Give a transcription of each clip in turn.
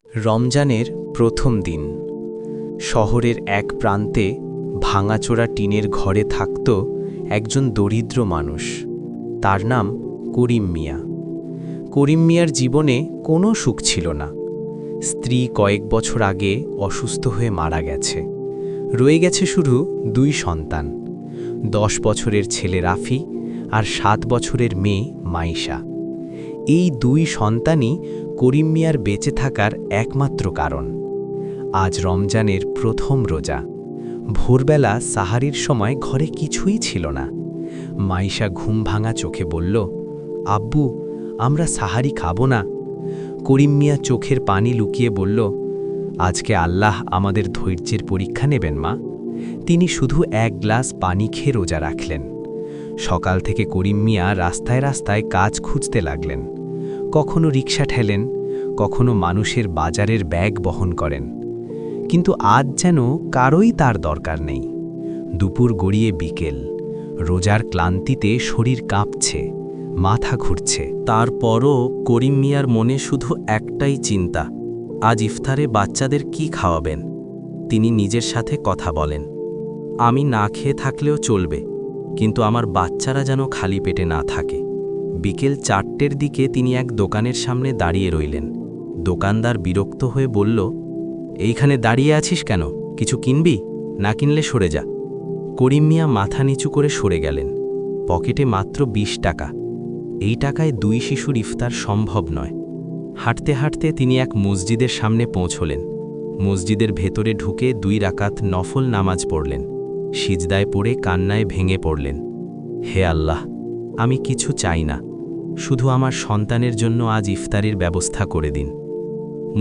রমজানের প্রথম দিন। শহরের এক প্রান্তে ভাঙাচোরা টিনের ঘরে থাকত একজন দরিদ্র মানুষ। তার নাম করিম মিয়া। করিম মিয়ার জীবনে কোনো সুখ ছিল না। স্ত্রী কয়েক বছর আগে অসুস্থ হয়ে মারা গেছে। রয়ে গেছে শুধু 2 সন্তান, 10 বছরের ছেলে রাফি আর 7 বছরের মেয়ে মাইশা। এই 2 সন্তানই করিম মিয়ার বেঁচে থাকার একমাত্র কারণ। আজ রমজানের প্রথম রোজা। ভোরবেলা সাহারির সময় ঘরে কিছুই ছিল না। মাইশা ঘুম ভাঙা চোখে বলল, আব্বু, আমরা সাহারি খাবো না। করিম মিয়া চোখের পানি লুকিয়ে বলল, আজকে আল্লাহ আমাদের ধৈর্যের পরীক্ষা নেবেন মা। তিনি শুধু 1 গ্লাস পানি খেয়ে রোজা রাখলেন। সকাল থেকে করিম মিয়া রাস্তায় রাস্তায় কাজ খুঁজতে লাগলেন। কখনো রিকশা ঠেলেন, কখনো মানুষের বাজারের ব্যাগ বহন করেন। কিন্তু আজ যেন কারোই তার দরকার নেই। দুপুর গড়িয়ে বিকেল। রোজার ক্লান্তিতে শরীর কাঁপছে, মাথা ঘুরছে। তারপরও করিম মিয়ার মনে শুধু একটাই চিন্তা, আজ ইফতারে বাচ্চাদের কি খাওয়াবেন। তিনি নিজের সাথে কথা বলেন, আমি না খেয়ে থাকলেও চলবে, কিন্তু আমার বাচ্চারা যেন খালি পেটে না থাকে। বিকেল 4টের দিকে তিনি এক দোকানের সামনে দাঁড়িয়ে রইলেন। দোকানদার বিরক্ত হয়ে বলল, এইখানে দাঁড়িয়ে আছিস কেন? কিছু কিনবি? না কিনলে সরে যা। করিম মিয়া মাথা নিচু করে সরে গেলেন। পকেটে মাত্র 20 টাকা। এই টাকায় 2 শিশুর ইফতার সম্ভব নয়। হাঁটতে হাঁটতে তিনি এক মসজিদের সামনে পৌঁছলেন। মসজিদের ভেতরে ঢুকে 2 রাকাত নফল নামাজ পড়লেন। সিজদায় পড়ে কান্নায় ভেঙে পড়লেন। হে আল্লাহ, আমি কিছু চাই না, শুধু আমার সন্তানের জন্য আজ ইফতারির ব্যবস্থা করে দিন।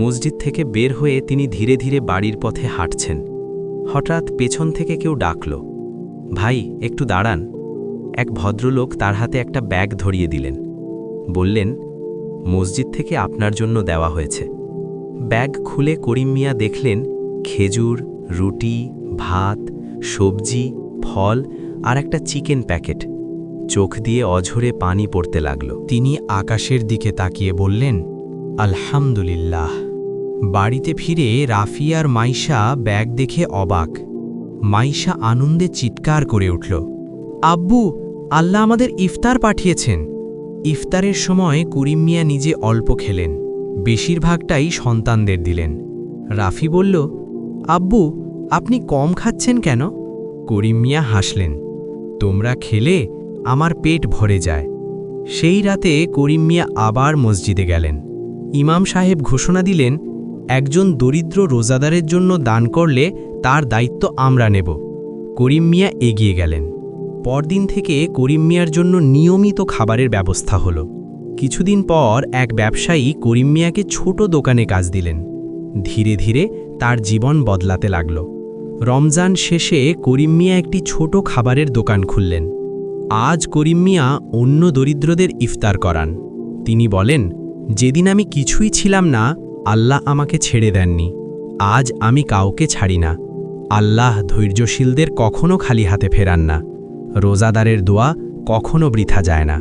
মসজিদ থেকে বের হয়ে তিনি ধীরে ধীরে বাড়ির পথে হাঁটছেন। হঠাৎ পেছন থেকে কেউ ডাকল, ভাই, একটু দাঁড়ান। এক ভদ্রলোক তার হাতে একটা ব্যাগ ধরিয়ে দিলেন। বললেন, মসজিদ থেকে আপনার জন্য দেওয়া হয়েছে। ব্যাগ খুলে করিম মিয়া দেখলেন খেজুর, রুটি, ভাত, সবজি, ফল আর একটা চিকেন প্যাকেট। চোখ দিয়ে অঝরে পানি পড়তে লাগল। তিনি আকাশের দিকে তাকিয়ে বললেন, আলহামদুলিল্লাহ। বাড়িতে ফিরে রাফি আর মাইশা ব্যাগ দেখে অবাক। মাইশা আনন্দে চিৎকার করে উঠল, আব্বু, আল্লাহ আমাদের ইফতার পাঠিয়েছেন। ইফতারের সময় করিম মিয়া নিজে অল্প খেলেন, বেশিরভাগটাই সন্তানদের দিলেন। রাফি বলল, আব্বু, আপনি কম খাচ্ছেন কেন? করিম মিয়া হাসলেন, তোমরা খেলে আমার পেট ভরে যায়। সেই রাতে করিম মিয়া আবার মসজিদে গেলেন। ইমাম সাহেব ঘোষণা দিলেন, একজন দরিদ্র রোজাদারের জন্য দান করলে তার দায়িত্ব আমরা নেব। করিম মিয়া এগিয়ে গেলেন। পরদিন থেকে করিম মিয়ার জন্য নিয়মিত খাবারের ব্যবস্থা হলো। কিছুদিন পর এক ব্যবসায়ী করিম মিয়াকে ছোট দোকানে কাজ দিলেন। ধীরে ধীরে তার জীবন বদলাতে লাগল। রমজান শেষে করিম মিয়া একটি ছোট খাবারের দোকান খুললেন। আজ করিম মিয়া অন্য দরিদ্রদের ইফতার করান। তিনি বলেন, যেদিন আমি কিছুই ছিলাম না, আল্লাহ আমাকে ছেড়ে দেননি। আজ আমি কাউকে ছাড়ি না। আল্লাহ ধৈর্যশীলদের কখনো খালি হাতে ফেরান না। রোজাদারের দোয়া কখনো বৃথা যায় না।